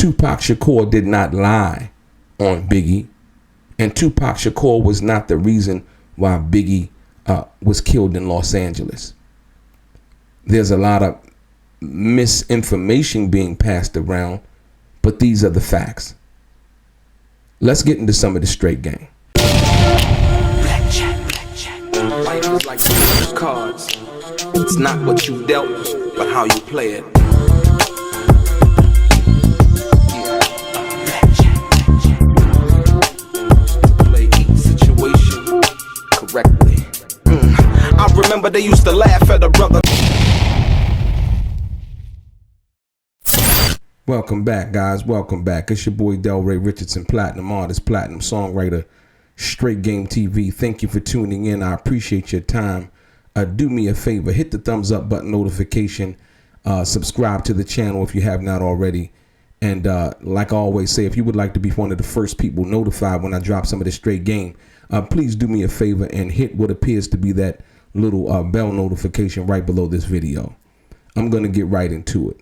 Tupac Shakur did not lie on Biggie, and Tupac Shakur was not the reason why Biggie was killed in Los Angeles. There's a lot of misinformation being passed around, but these are the facts. Let's get into some of the straight game. Life is like cards. It's not what you dealt, but how you play it. Play each situation correctly. I remember they used to laugh at a brother. Welcome back, guys. Welcome back. It's your boy DELRAY, Richardson, platinum artist, platinum songwriter, Straight Game TV. Thank you for tuning in. I appreciate your time. Do me a favor, hit the thumbs up button, notification, subscribe to the channel if you have not already. And like I always say, if you would like to be one of the first people notified when I drop some of the straight game, please do me a favor and hit what appears to be that little bell notification right below this video. I'm going to get right into it.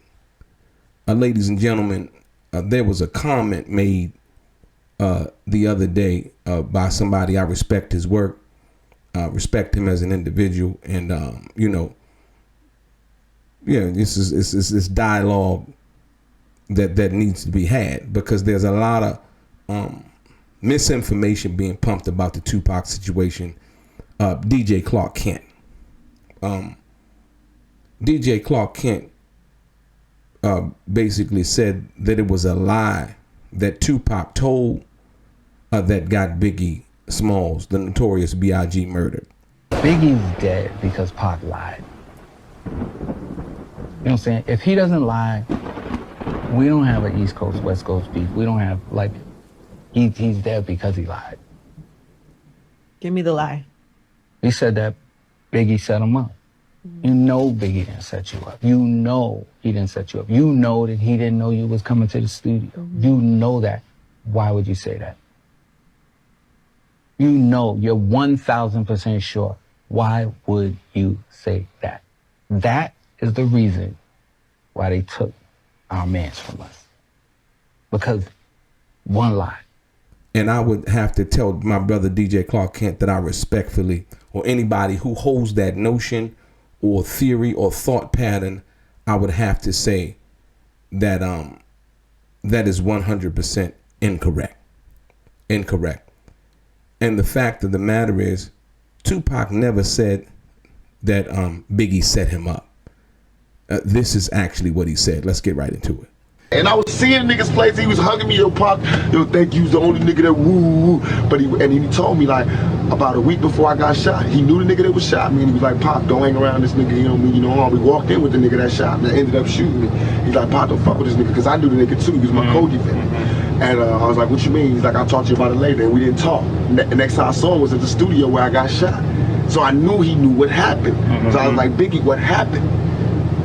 Ladies and gentlemen, there was a comment made the other day by somebody. I respect his work, respect him as an individual, and this is this dialogue that needs to be had, because there's a lot of misinformation being pumped about the Tupac situation. DJ Clark Kent, DJ Clark Kent basically said that it was a lie that Tupac told that got Biggie Smalls, the notorious B.I.G., murdered. Biggie's dead because Pac lied. You know what I'm saying? If he doesn't lie, we don't have an East Coast, West Coast beef. We don't have, like, he's dead because he lied. Give me the lie. He said that Biggie set him up. You know Biggie didn't set you up. You know he didn't set you up. You know that he didn't know you was coming to the studio. You know that. Why would you say that? You know, you're 1,000% sure. Why would you say that? That is the reason why they took our mans from us. Because one lie. And I would have to tell my brother DJ Clark Kent that I respectfully, or anybody who holds that notion or theory or thought pattern, I would have to say that that is 100% incorrect. Incorrect. And the fact of the matter is, Tupac never said that Biggie set him up. This is actually what he said. Let's get right into it. And I was seeing niggas place, he was hugging me, yo, Pac, yo, think you was the only nigga that woo. But he told me, like, about a week before I got shot, he knew the nigga that was shot me, and he was like, Pac, don't hang around this nigga, you know me, you know, we walked in with the nigga that shot me, that ended up shooting me. He's like, Pac, don't fuck with this nigga, because I knew the nigga too, he was my co-defendant. And I was like, what you mean? He's like, I'll talk to you about it later, and we didn't talk. Next time I saw him was at the studio where I got shot. So I knew he knew what happened. So I was like, Biggie, what happened?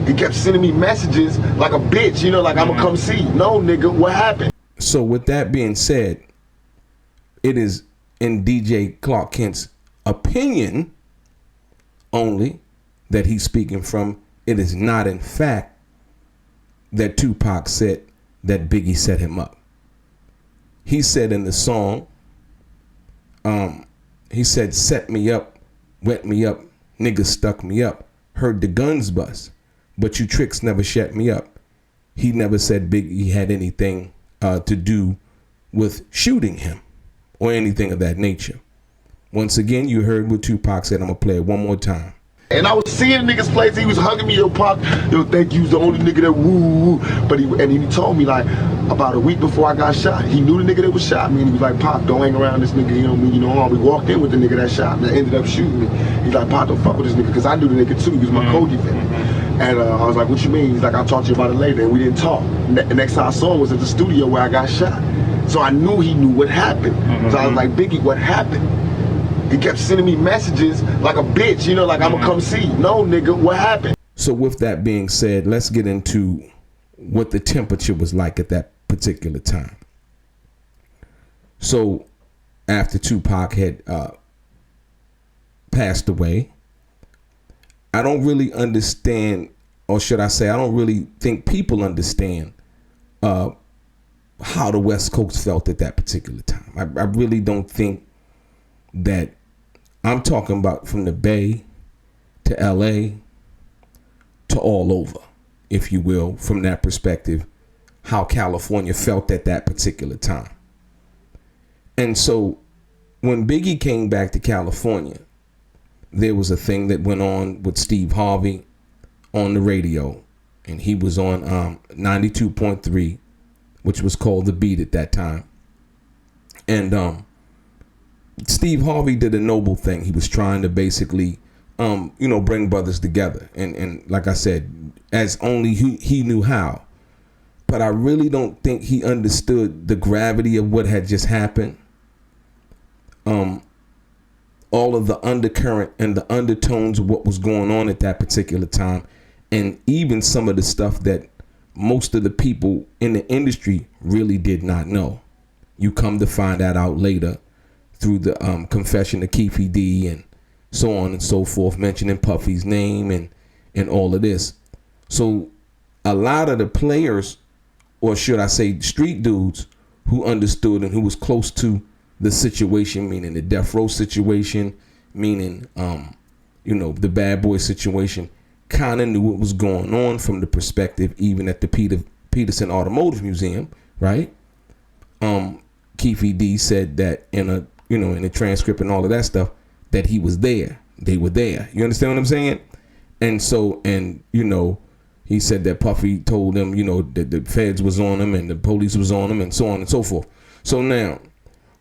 He kept sending me messages like a bitch, you know, like I'ma come see. No, nigga, what happened? So with that being said, it is in DJ Clark Kent's opinion only that he's speaking from. It is not in fact that Tupac said that Biggie set him up. He said in the song, he said, set me up, wet me up, niggas stuck me up, heard the guns bust. But you tricks never shut me up. He never said Biggie had anything to do with shooting him or anything of that nature. Once again, you heard what Tupac said. I'm going to play it one more time. And I was seeing niggas place, he was hugging me, yo, Pac, yo, think you was the only nigga that woo. But he told me, like, about a week before I got shot, he knew the nigga that was shot me, and he was like, Pac, don't hang around this nigga, you know me, you know, we walked in with the nigga that shot me, that ended up shooting me. He's like, Pac, don't fuck with this nigga, because I knew the nigga too, he was my co-defendant. And I was like, what you mean? He's like, I'll talk to you about it later, and we didn't talk. Next time I saw him was at the studio where I got shot. So I knew he knew what happened. So I was like, Biggie, what happened? He kept sending me messages like a bitch, you know, like I'ma come see. No, nigga, what happened? So with that being said, let's get into what the temperature was like at that particular time. So after Tupac had passed away, I don't really understand, or should I say, I don't really think people understand how the West Coast felt at that particular time. I really don't think that, I'm talking about from the Bay to LA to all over, if you will, from that perspective, how California felt at that particular time. And so when Biggie came back to California, there was a thing that went on with Steve Harvey on the radio, and he was on 92.3, which was called The Beat at that time. And Steve Harvey did a noble thing. He was trying to basically bring brothers together, and like I said, as only he knew how. But I really don't think he understood the gravity of what had just happened. All of the undercurrent and the undertones of what was going on at that particular time, and even some of the stuff that most of the people in the industry really did not know. You come to find that out later through the confession of Keefe D and so on and so forth, mentioning Puffy's name and all of this. So a lot of the players, or should I say street dudes, who understood and who was close to the situation, meaning the Death Row situation, meaning the Bad Boy situation, kind of knew what was going on from the perspective, even at the Peterson Automotive Museum, right? Keefe D said that in a transcript and all of that stuff, that he was there. They were there. You understand what I'm saying? And so, he said that Puffy told them, that the feds was on him and the police was on him and so on and so forth. So now,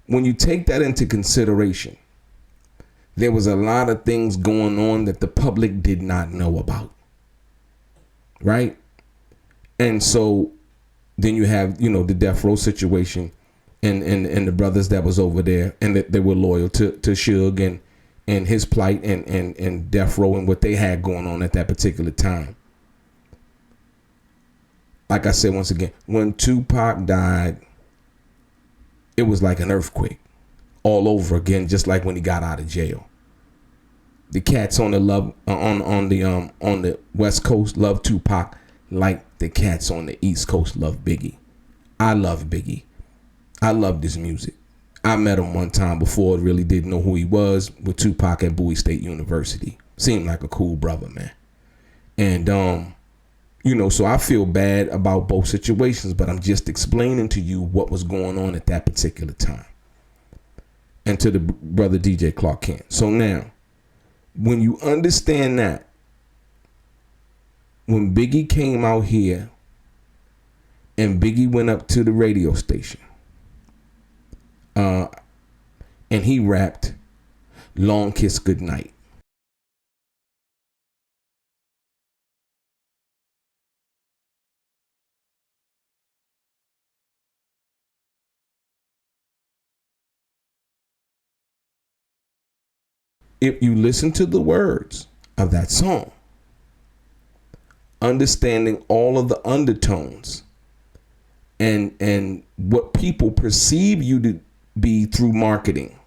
when you take that into consideration, there was a lot of things going on that the public did not know about. Right? And so then you have, the Death Row situation and the brothers that was over there, and that they were loyal to Suge and his plight and Death Row and what they had going on at that particular time. Like I said, once again, when Tupac died, it was like an earthquake all over again, just like when he got out of jail. The cats on the on the West Coast love Tupac like the cats on the East Coast love Biggie. I love Biggie. I love his music. I met him one time before I really didn't know who he was, with Tupac at Bowie State University. Seemed like a cool brother, man. And so I feel bad about both situations, but I'm just explaining to you what was going on at that particular time. And to the brother DJ Clark Kent. So now, when you understand that, when Biggie came out here and Biggie went up to the radio station, and he rapped Long Kiss Goodnight. If you listen to the words of that song, understanding all of the undertones and what people perceive you to be through marketing,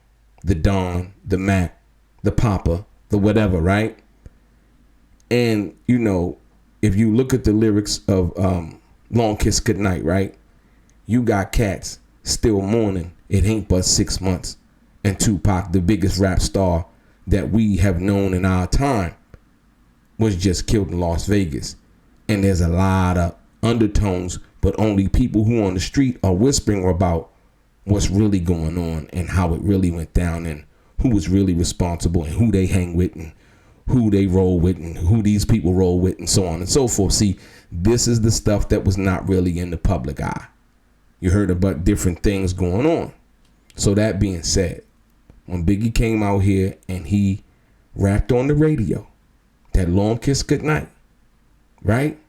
the Don, the Mac, the Papa, the whatever, right? And if you look at the lyrics of Long Kiss Goodnight, right? You got cats still mourning, it ain't but 6 months, and Tupac, the biggest rap star that we have known in our time, was just killed in Las Vegas. And there's a lot of undertones, but only people who on the street are whispering about what's really going on and how it really went down and who was really responsible and who they hang with and who they roll with and who these people roll with and so on and so forth. See, this is the stuff that was not really in the public eye. You heard about different things going on. So that being said, when Biggie came out here and he rapped on the radio, that Long Kiss Goodnight, right?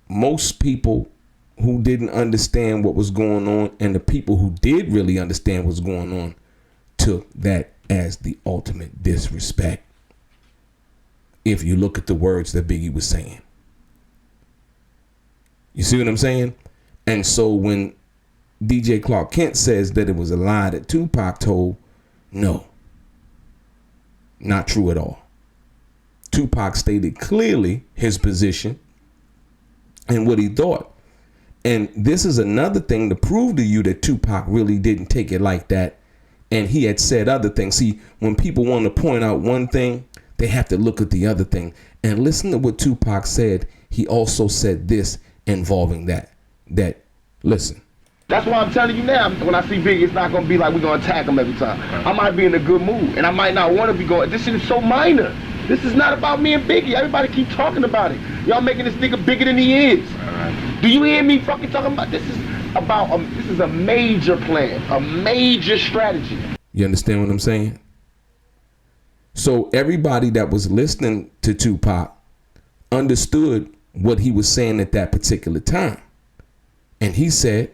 Most people who didn't understand what was going on, and the people who did really understand what's going on, took that as the ultimate disrespect. If you look at the words that Biggie was saying. You see what I'm saying? And so when DJ Clark Kent says that it was a lie that Tupac told, no, not true at all. Tupac stated clearly his position and what he thought. And this is another thing to prove to you that Tupac really didn't take it like that. And he had said other things. See, when people want to point out one thing, they have to look at the other thing. And listen to what Tupac said. He also said this involving that. Listen. That's why I'm telling you now, when I see Biggie, it's not going to be like we're going to attack him every time. I might be in a good mood, and I might not want to be going. This shit is so minor. This is not about me and Biggie. Everybody keep talking about it. Y'all making this nigga bigger than he is. Do you hear me fucking talking about this? This is a major plan, a major strategy. You understand what I'm saying? So everybody that was listening to Tupac understood what he was saying at that particular time. And he said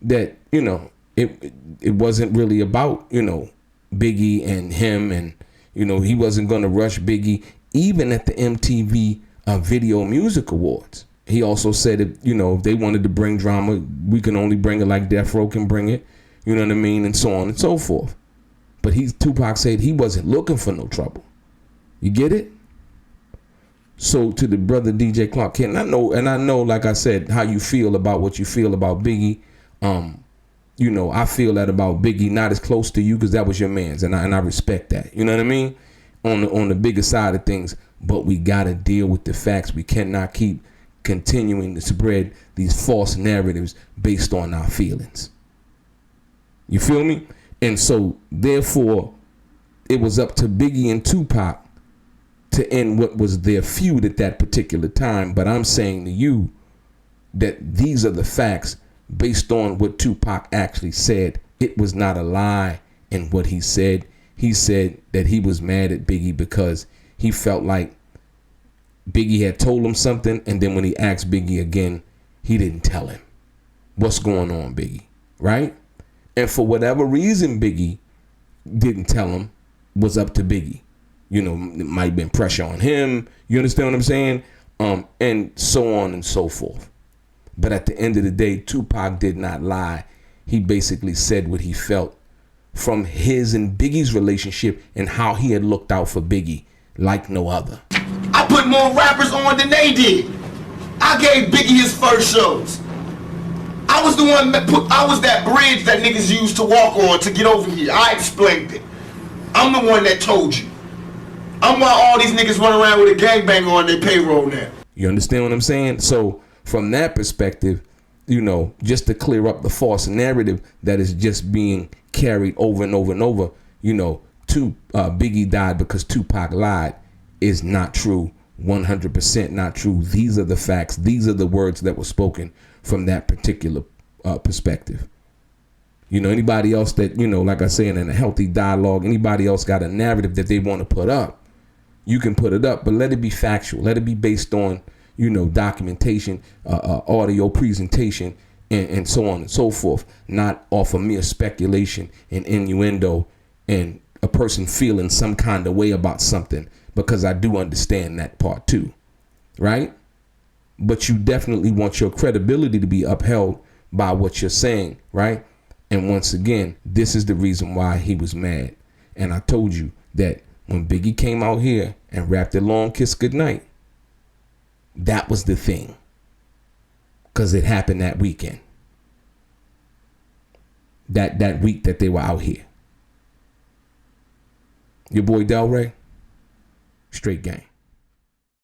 that, you know, it wasn't really about, you know, Biggie and him, and, you know, he wasn't going to rush Biggie even at the MTV Video Music Awards. He also said that, you know, if they wanted to bring drama, we can only bring it like Death Row can bring it, you know what I mean, and so on and so forth. But Tupac said he wasn't looking for no trouble. You get it? So to the brother DJ Clark Kent, I know, like I said, how you feel about what you feel about Biggie. You know, I feel that about Biggie, not as close to you because that was your man's, and I respect that. You know what I mean? On the bigger side of things, but we gotta deal with the facts. We cannot keep continuing to spread these false narratives based on our feelings. You feel me? And so, therefore, it was up to Biggie and Tupac to end what was their feud at that particular time. But I'm saying to you that these are the facts based on what Tupac actually said. It was not a lie in what he said. He said that he was mad at Biggie because he felt like Biggie had told him something, and then when he asked Biggie again, he didn't tell him. What's going on, Biggie? Right? And for whatever reason Biggie didn't tell him was up to Biggie. You know, it might have been pressure on him. You understand what I'm saying? And so on and so forth. But at the end of the day, Tupac did not lie. He basically said what he felt from his and Biggie's relationship and how he had looked out for Biggie like no other. I put more rappers on than they did. I gave Biggie his first shows. I was the one I was that bridge that niggas used to walk on to get over here. I explained it. I'm the one that told you. I'm why all these niggas run around with a gangbanger on their payroll now. You understand what I'm saying? So from that perspective, you know, just to clear up the false narrative that is just being carried over and over and over, you know, Biggie died because Tupac lied is not true. 100% not true. These are the facts. These are the words that were spoken from that particular perspective. You know, anybody else that, you know, like I say, in a healthy dialogue, anybody else got a narrative that they want to put up, you can put it up, but let it be factual. Let it be based on, you know, documentation, audio presentation, and so on and so forth, not off of mere speculation and innuendo and a person feeling some kind of way about something, because I do understand that part too, right? But you definitely want your credibility to be upheld by what you're saying, right? And once again, this is the reason why he was mad. And I told you that when Biggie came out here and rapped a long kiss goodnight, that was the thing. Because it happened that weekend. That week that they were out here. Your boy DELRAY, straight gang.